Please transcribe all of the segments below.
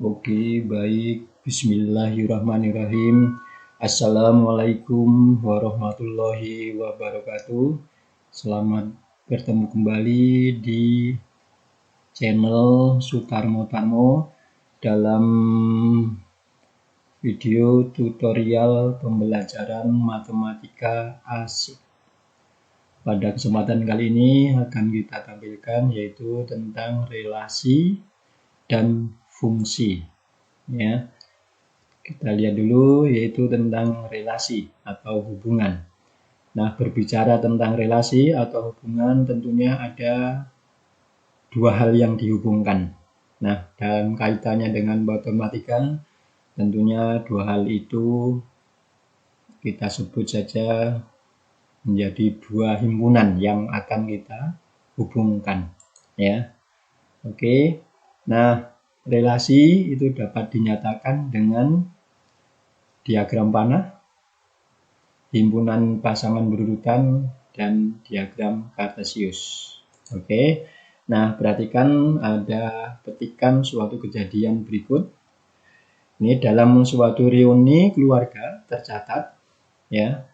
Oke, baik. Bismillahirrahmanirrahim. Assalamualaikum warahmatullahi wabarakatuh. Selamat bertemu kembali di channel Sutarmo Tarmo dalam video tutorial pembelajaran matematika asik. Pada kesempatan kali ini akan kita tampilkan yaitu tentang relasi dan fungsi. Ya, kita lihat dulu yaitu tentang relasi atau hubungan. Nah, berbicara tentang relasi atau hubungan tentunya ada dua hal yang dihubungkan. Nah, dalam kaitannya dengan matematika tentunya dua hal itu kita sebut saja menjadi dua himpunan yang akan kita hubungkan, ya. Oke. Nah, relasi itu dapat dinyatakan dengan diagram panah, himpunan pasangan berurutan, dan diagram Kartesius. Oke. Nah, perhatikan ada petikan suatu kejadian berikut. Ini dalam suatu reuni keluarga tercatat, ya.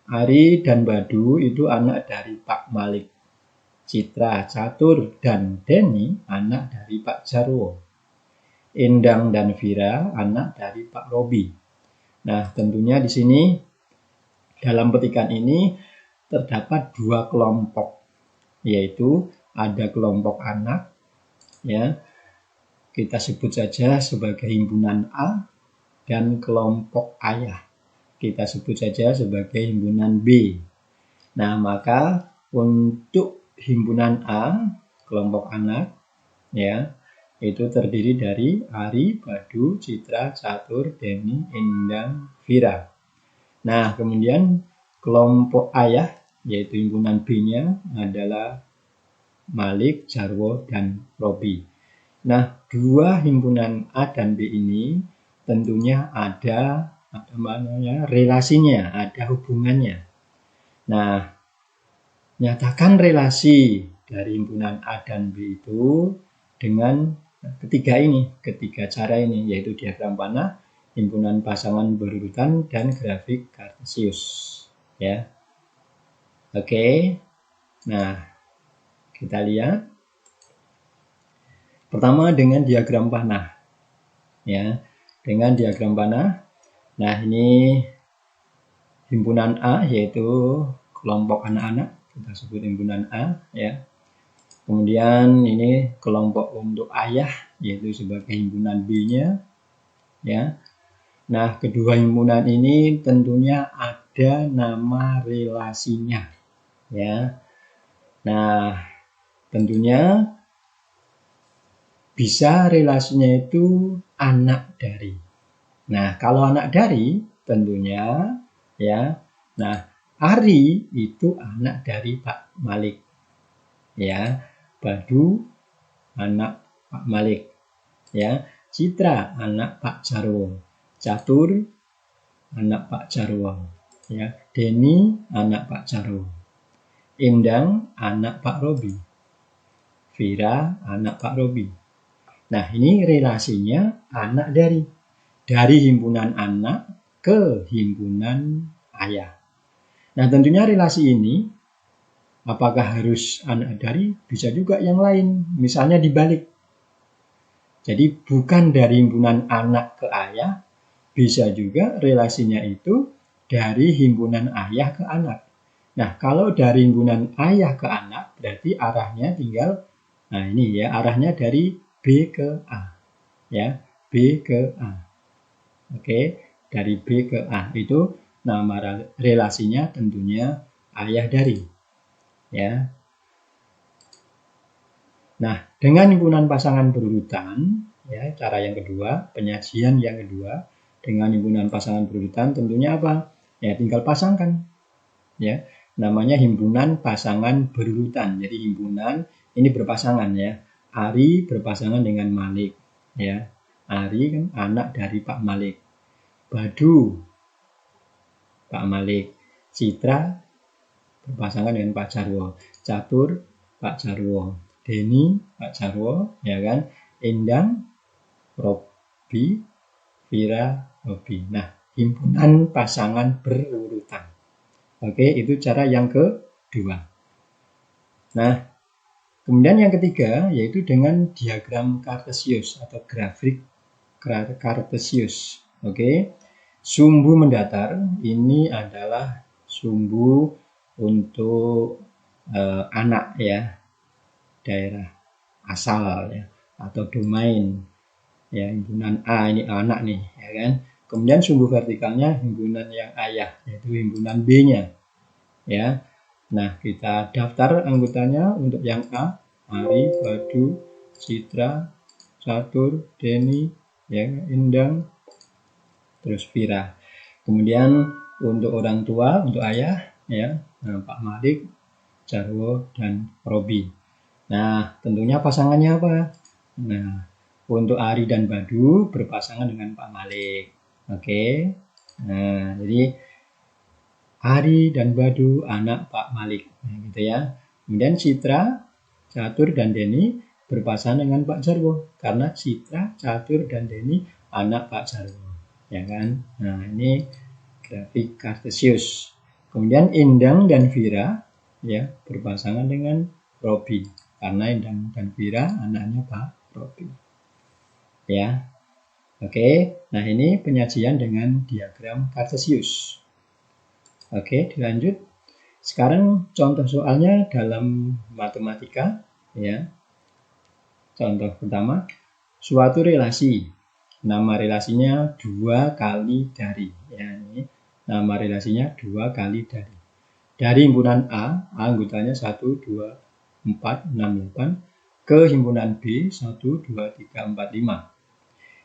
Ari dan Badu itu anak dari Pak Malik. Citra, Catur, dan Denny anak dari Pak Jarwo. Endang dan Vira anak dari Pak Robi. Nah, tentunya di sini dalam petikan ini terdapat dua kelompok, yaitu ada kelompok anak, ya, kita sebut saja sebagai himpunan A, dan kelompok ayah, kita sebut saja sebagai himpunan B. Nah, maka untuk himpunan A, kelompok anak, ya, itu terdiri dari Ari, Badu, Citra, Catur, Denny, Endang, Vira. Nah, kemudian kelompok ayah, yaitu himpunan B-nya adalah Malik, Jarwo, dan Robi. Nah, dua himpunan A dan B ini tentunya ada relasinya, ada hubungannya. Nah, nyatakan relasi dari himpunan A dan B itu dengan ketiga cara ini, yaitu diagram panah, himpunan pasangan berurutan, dan grafik Kartesius. Ya, oke. Nah, kita lihat pertama dengan diagram panah. Ya, dengan diagram panah. Nah, ini himpunan A yaitu kelompok anak-anak, kita sebut himpunan A, ya. Kemudian ini kelompok untuk ayah yaitu sebagai himpunan B-nya, ya. Nah, kedua himpunan ini tentunya ada nama relasinya, ya. Nah, tentunya bisa relasinya itu anak dari. Nah, kalau anak dari tentunya, ya. Nah, Ari itu anak dari Pak Malik, ya. Badu anak Pak Malik, ya. Citra anak Pak Jarwo. Catur anak Pak Jarwo, ya. Denny anak Pak Jarwo. Endang anak Pak Robi. Vira anak Pak Robi. Nah, ini relasinya anak dari himpunan anak ke himpunan ayah. Nah, tentunya relasi ini apakah harus anak dari? Bisa juga yang lain, misalnya dibalik. Jadi bukan dari himpunan anak ke ayah, bisa juga relasinya itu dari himpunan ayah ke anak. Nah, kalau dari himpunan ayah ke anak, berarti arahnya tinggal, nah ini ya, arahnya dari B ke A. Ya, B ke A. Oke, dari B ke A itu nama relasinya tentunya ayah dari. Ya. Nah, dengan himpunan pasangan berurutan, ya, cara yang kedua, penyajian yang kedua, dengan himpunan pasangan berurutan tentunya apa? Ya, tinggal pasangkan. Ya, namanya himpunan pasangan berurutan. Jadi himpunan ini berpasangan, ya. Ari berpasangan dengan Malik, ya. Ari kan anak dari Pak Malik. Badu Pak Malik. Citra berpasangan dengan Pak Jarwo. Catur Pak Jarwo. Denny Pak Jarwo, ya kan. Endang Robi, Vira, Robi. Nah, himpunan pasangan berurutan. Oke, itu cara yang kedua. Nah, kemudian yang ketiga yaitu dengan diagram Kartesius atau grafik Kartesius. Oke. Sumbu mendatar ini adalah sumbu untuk anak ya, daerah asal ya, atau domain ya, himpunan A ini anak nih ya kan. Kemudian sumbu vertikalnya himpunan yang ayah, yaitu himpunan B-nya ya. Nah, kita daftar anggotanya. Untuk yang A, Ari, Badu, Citra, Catur, Denny, ya, Endang, terus Vira. Kemudian untuk orang tua, untuk ayah ya, Pak Malik, Jarwo, dan Robi. Nah, tentunya pasangannya apa? Nah, untuk Ari dan Badu berpasangan dengan Pak Malik. Oke. Nah, jadi Ari dan Badu anak Pak Malik, nah, gitu ya. Kemudian Citra, Catur, dan Denny berpasangan dengan Pak Jarwo karena Citra, Catur, dan Denny anak Pak Jarwo, ya kan? Nah, ini grafik Kartesius. Kemudian Endang dan Vira ya berpasangan dengan Robi karena Endang dan Vira anaknya Pak Robi. Ya. Oke, nah ini penyajian dengan diagram Kartesius. Oke, dilanjut. Sekarang contoh soalnya dalam matematika ya. Contoh pertama, suatu relasi. Nama relasinya 2 kali dari. Ya, ini nama relasinya 2 kali dari. Dari himpunan A, anggotanya 1, 2, 4, 6, 8, ke himpunan B 1, 2, 3, 4, 5.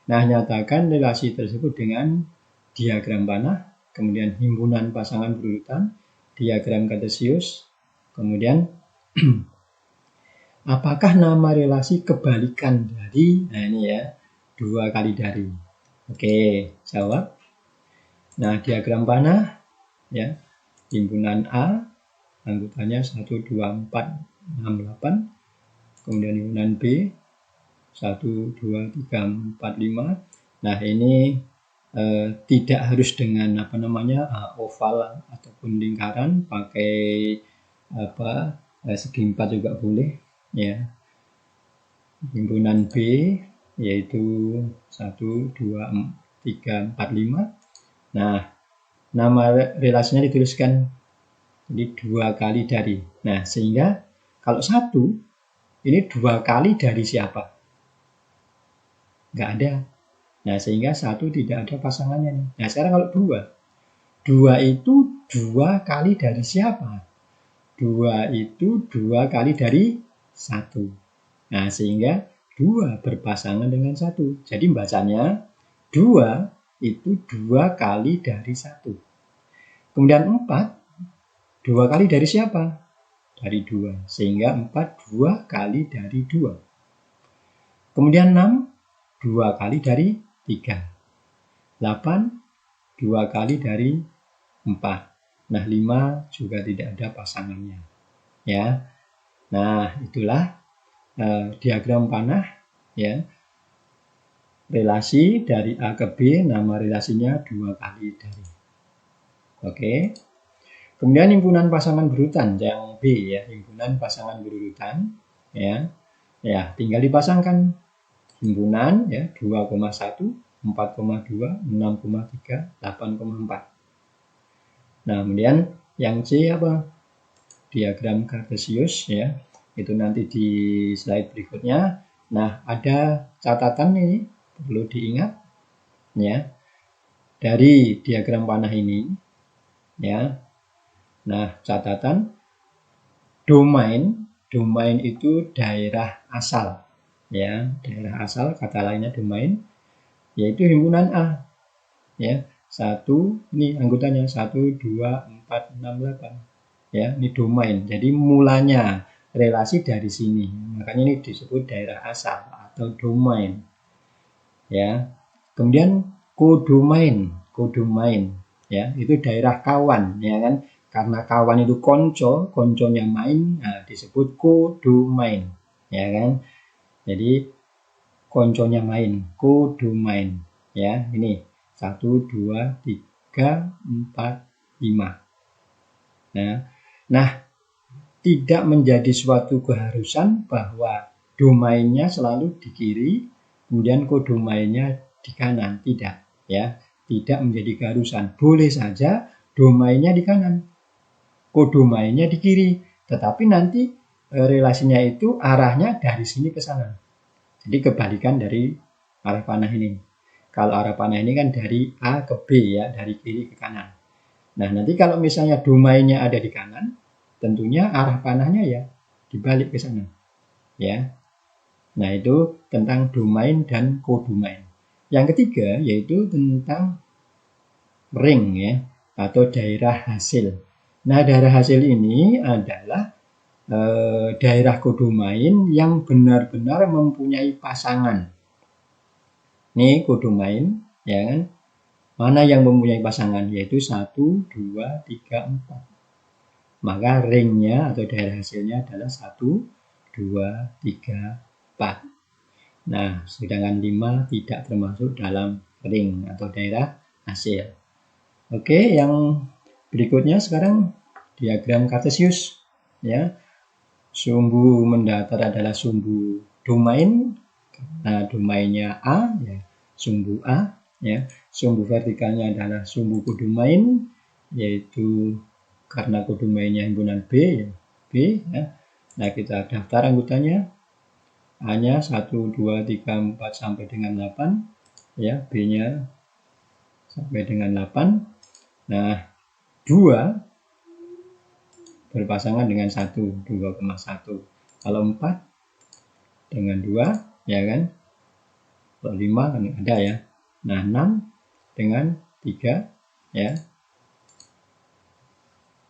Nah, nyatakan relasi tersebut dengan diagram panah, kemudian himpunan pasangan berurutan, diagram Kartesius, kemudian apakah nama relasi kebalikan dari, nah ini ya, 2 kali dari. Oke, jawab. Nah, diagram panah ya, himpunan A anggotanya 1, 2, 4, 6, 8, kemudian himpunan B 1, 2, 3, 4, 5. Nah, ini tidak harus dengan apa namanya oval ataupun lingkaran, pakai segi 4 juga boleh ya. Himpunan B yaitu 1, 2, 3, 4, 5. Nah, nama relasinya dituliskan jadi 2 kali dari. Nah, sehingga kalau 1 ini 2 kali dari siapa? Nggak ada. Nah, sehingga 1 tidak ada pasangannya nih. Nah, sekarang kalau 2 itu 2 kali dari siapa? 2 itu 2 kali dari 1. Nah, sehingga 2 berpasangan dengan 1. Jadi bacanya 2 itu 2 kali dari 1. Kemudian 4, 2 kali dari siapa? Dari 2. Sehingga 4, 2 kali dari 2. Kemudian 6, 2 kali dari 3. 8, 2 kali dari 4. Nah, 5 juga tidak ada pasangannya. Ya. Nah, itulah diagram panah ya. Relasi dari A ke B, nama relasinya 2 kali dari. Oke. Kemudian himpunan pasangan berurutan yang B ya, himpunan pasangan berurutan ya. Ya, tinggal dipasangkan himpunan ya 2,1, 4,2, 6,3, 8,4. Nah, kemudian yang C apa? Diagram Kartesius ya. Itu nanti di slide berikutnya. Nah, ada catatan ini perlu diingat ya. Dari diagram panah ini ya. Nah, catatan domain itu daerah asal ya, daerah asal kata lainnya domain yaitu himpunan A ya. 1 ini anggotanya 1, 2, 4, 6, 8 ya, ini domain. Jadi mulanya relasi dari sini, makanya ini disebut daerah asal atau domain ya. Kemudian kodomain ya, itu daerah kawan ya kan, karena kawan itu konconya main, nah disebut kodomain ya kan. Jadi konconya main, kodomain. Ya, ini 1, 2, 3, 4, 5. Nah, tidak menjadi suatu keharusan bahwa domainnya selalu di kiri, kemudian kodomainnya di kanan. Tidak, ya. Tidak menjadi keharusan. Boleh saja domainnya di kanan, kodomainnya di kiri, tetapi nanti relasinya itu arahnya dari sini ke sana. Jadi kebalikan dari arah panah ini. Kalau arah panah ini kan dari A ke B, ya, dari kiri ke kanan. Nah, nanti kalau misalnya domainnya ada di kanan, tentunya arah panahnya ya dibalik ke sana. Ya. Nah, itu tentang domain dan kodomain. Yang ketiga yaitu tentang ring, ya, atau daerah hasil. Nah, daerah hasil ini adalah daerah kodomain yang benar-benar mempunyai pasangan. Ini kodomain, ya kan? Mana yang mempunyai pasangan? Yaitu 1, 2, 3, 4. Maka ringnya atau daerah hasilnya adalah 1, 2, 3, 4. Nah, sedangkan 5 tidak termasuk dalam ring atau daerah hasil. Oke, yang berikutnya sekarang diagram kartesius, ya. Sumbu mendatar adalah sumbu domain. Nah, domainnya A, ya, sumbu A, ya. Sumbu vertikalnya adalah sumbu kodomain, yaitu karena kodomainnya himpunan B, ya, B, ya. Nah, kita daftar anggotanya. A-nya 1, 2, 3, 4 sampai dengan 8, ya. B-nya sampai dengan 8. Nah, 2 berpasangan dengan 1, 2,1. Kalau 4 dengan 2, ya kan? Kalau 5 kan ada, ya. Nah, 6 dengan 3, ya.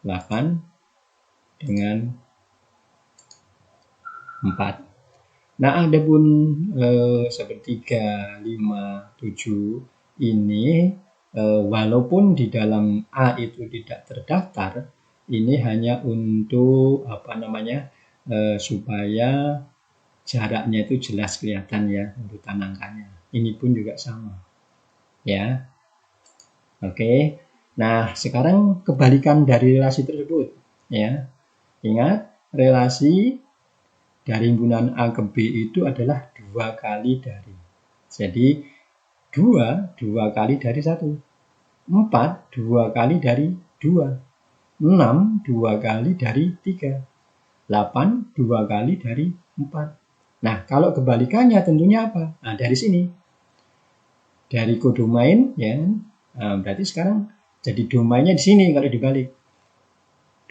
8 dengan 4. Nah, adapun sepertiga, 5, 7 ini walaupun di dalam A itu tidak terdaftar, ini hanya untuk supaya jaraknya itu jelas kelihatan, ya, urutan angkanya. Ini pun juga sama, ya. Oke. Nah, sekarang kebalikan dari relasi tersebut, ya. Ingat, relasi dari himpunan A ke B itu adalah 2 kali dari. Jadi 2 kali dari 1. 4 2 kali dari 2. 6 2 kali dari 3. 8 2 kali dari 4. Nah, kalau kebalikannya tentunya apa? Nah, dari sini. Dari kodomain, ya. Nah, berarti sekarang jadi domainnya di sini kalau dibalik.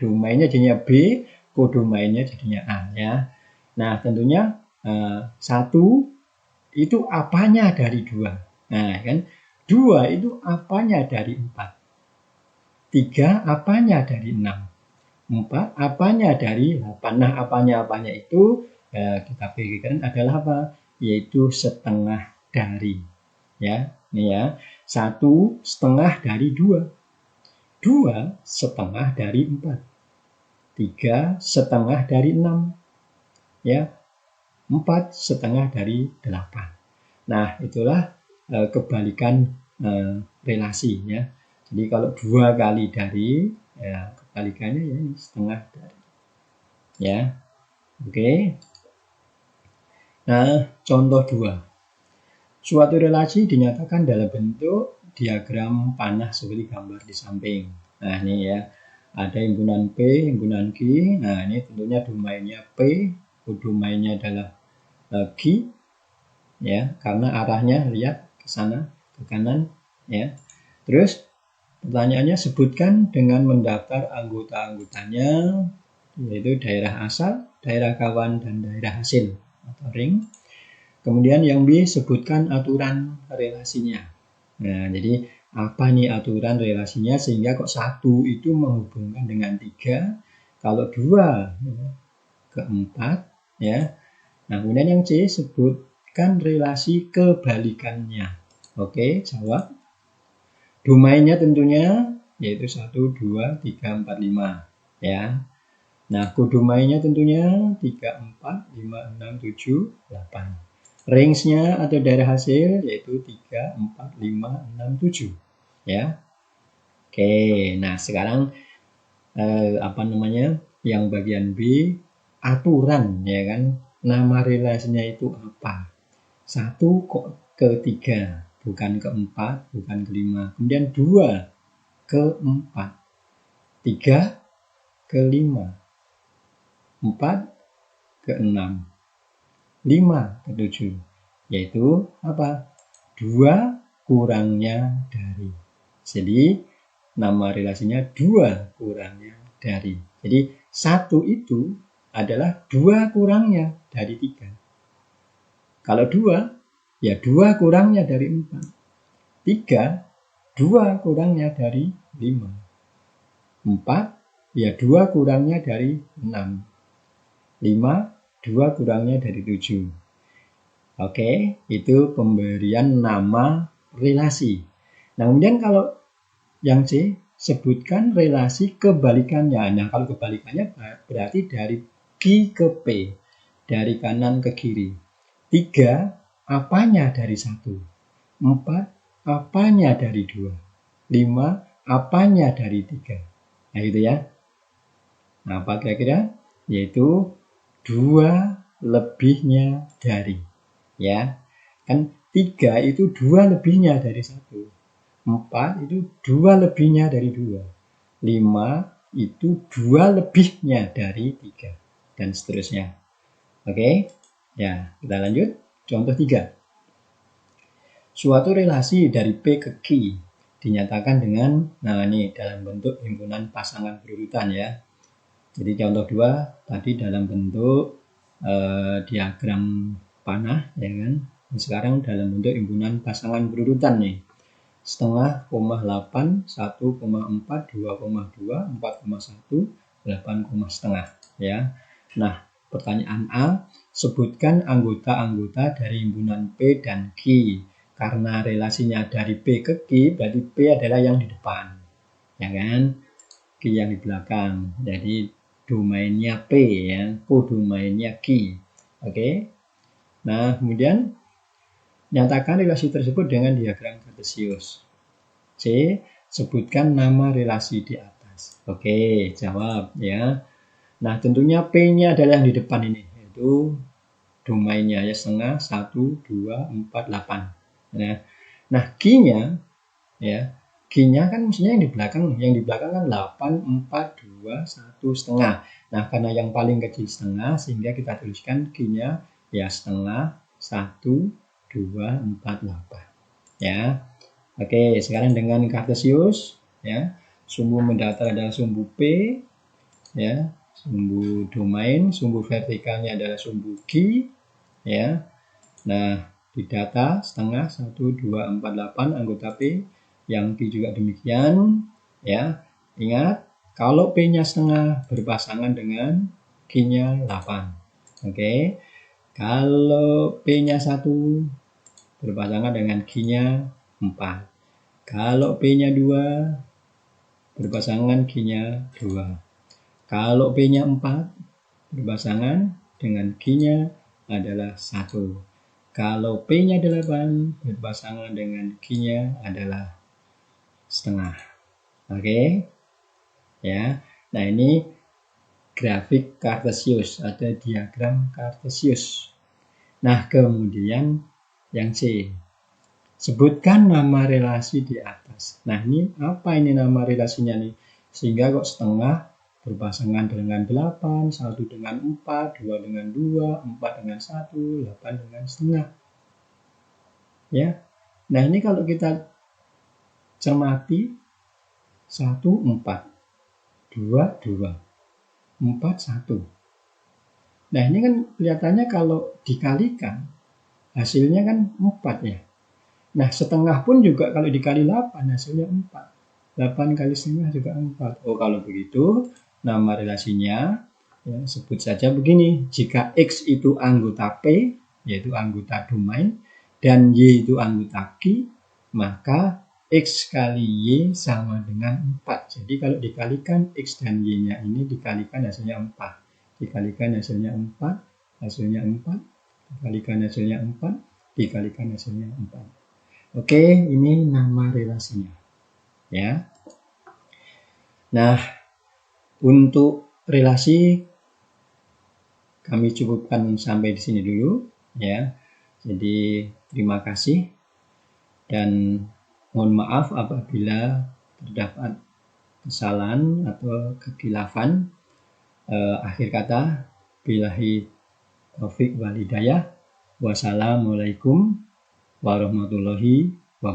Domainnya jadinya B, kodomainnya jadinya A, ya. Nah, tentunya 1 itu apanya dari 2. Nah, kan 2 itu apanya dari 4. 3 apanya dari 6. 4 apanya dari 8. Nah, apanya itu kita pikirkan adalah apa? Yaitu setengah dari. Ya, ini ya. 1 setengah dari 2. 2 setengah dari 4. 3 setengah dari 6. Ya, 4 setengah dari 8. Nah, itulah kebalikan relasi, ya. Jadi kalau 2 kali dari, ya, kebalikannya ya ini setengah dari. Ya. Oke. Nah, contoh 2. Suatu relasi dinyatakan dalam bentuk diagram panah seperti gambar di samping. Nah, ini ya. Ada himpunan P, himpunan Q. Nah, ini tentunya domainnya P, domainnya adalah Q, ya, karena arahnya lihat ke sana, ke kanan, ya. Terus pertanyaannya, sebutkan dengan mendaftar anggota-anggotanya, yaitu daerah asal, daerah kawan, dan daerah hasil atau ring. Kemudian yang B, sebutkan aturan relasinya. Nah, jadi apa nih aturan relasinya sehingga kok 1 itu menghubungkan dengan 3, kalau 2 ke 4, ya. Nah, kemudian yang C, sebutkan relasi kebalikannya. Oke, jawab. Domainnya tentunya yaitu 1, 2, 3, 4, 5, ya. Nah, kodomainnya tentunya 3, 4, 5, 6, 7, 8. Range-nya atau dari hasil yaitu 3, 4, 5, 6, 7. Ya. Oke, nah sekarang yang bagian B, aturan, ya kan? Nama relasinya itu apa? 1 kok ke 3, bukan ke 4, bukan ke 5. Kemudian 2 ke 4, 3 ke 5, 4 ke 6, 5 ke 7, yaitu apa? 2 kurangnya dari. Jadi nama relasinya 2 kurangnya dari. Jadi 1 itu adalah 2 kurangnya dari 3. Kalau 2, ya 2 kurangnya dari 4. 3, 2 kurangnya dari 5. 4, ya 2 kurangnya dari 6. 5, 2 kurangnya dari 7. Oke, itu pemberian nama relasi. Nah, kemudian kalau yang C, sebutkan relasi kebalikannya. Nah, kalau kebalikannya berarti dari Q ke P, dari kanan ke kiri. 3, apanya dari 1. 4, apanya dari 2. 5, apanya dari 3. Nah, itu ya. Nah, apa kira-kira? Yaitu 2 lebihnya dari. Ya, kan 3 itu 2 lebihnya dari 1. 4 itu 2 lebihnya dari 2. 5 itu 2 lebihnya dari 3. Dan seterusnya. Oke, ya kita lanjut. Contoh 3. Suatu relasi dari P ke Q dinyatakan dengan, nah ini dalam bentuk himpunan pasangan berurutan ya. Jadi contoh 2 tadi dalam bentuk diagram panah ya kan. Sekarang dalam bentuk himpunan pasangan berurutan nih. 0,5, 8, 1,4, 2,2, 4,1, 8,5 ya. Nah, pertanyaan A, sebutkan anggota-anggota dari himpunan P dan Q. Karena relasinya dari P ke Q, berarti P adalah yang di depan. Ya kan? Q yang di belakang. Jadi domainnya P ya, kodomainnya Q. Oke. Nah, kemudian nyatakan relasi tersebut dengan diagram kartesius. C, sebutkan nama relasi di atas. Oke, jawab ya. Nah, tentunya P-nya adalah yang di depan ini, yaitu domainnya ya, 0,5, 1, 2, 4, 8. Nah, Q-nya ya, Q-nya kan mestinya yang di belakang kan 8, 4, 2, 1, setengah. Nah, karena yang paling kecil setengah, sehingga kita tuliskan Q-nya ya 0,5, 1, 2, 4, 8. Ya. Oke, sekarang dengan kartesius ya. Sumbu mendatar adalah sumbu P ya, sumbu domain, sumbu vertikalnya adalah sumbu Q ya. Nah, di data 0,5, 1, 2, 4, 8 anggota P, yang Q juga demikian ya. Ingat, kalau P-nya 0,5 berpasangan dengan Q-nya 8. Oke. Kalau P-nya 1 berpasangan dengan Q-nya 4. Kalau P-nya 2 berpasangan Q-nya 2. Kalau P-nya 4 berpasangan dengan Q-nya adalah 1. Kalau P-nya 8 berpasangan dengan Q-nya adalah setengah. Oke. Ya. Nah, ini grafik kartesius atau diagram kartesius. Nah, kemudian yang C. Sebutkan nama relasi di atas. Nah, ini apa ini nama relasinya nih? Sehingga kok setengah berpasangan dengan 8, 1 dengan 4, 2 dengan 2, 4 dengan 1, 8 dengan setengah. Ya. Nah, ini kalau kita cermati 1, 4, 2, 2, 4, 1. Nah, ini kan kelihatannya kalau dikalikan hasilnya kan 4 ya. Nah, setengah pun juga kalau dikali 8 hasilnya 4. 8 kali setengah juga 4. Oh, kalau begitu nama relasinya ya, sebut saja begini. Jika X itu anggota P, yaitu anggota domain, dan Y itu anggota Q, maka X kali Y sama dengan 4. Jadi kalau dikalikan X dan Y-nya ini dikalikan hasilnya 4. Dikalikan hasilnya 4, hasilnya 4. dikalikan hasilnya 4, dikalikan hasilnya 4. Oke, ini nama relasinya. Ya. Nah, untuk relasi kami cukupkan sampai di sini dulu ya. Jadi terima kasih dan mohon maaf apabila terdapat kesalahan atau kekhilafan. Akhir kata, billahi taufik wal hidayah. Wassalamualaikum warahmatullahi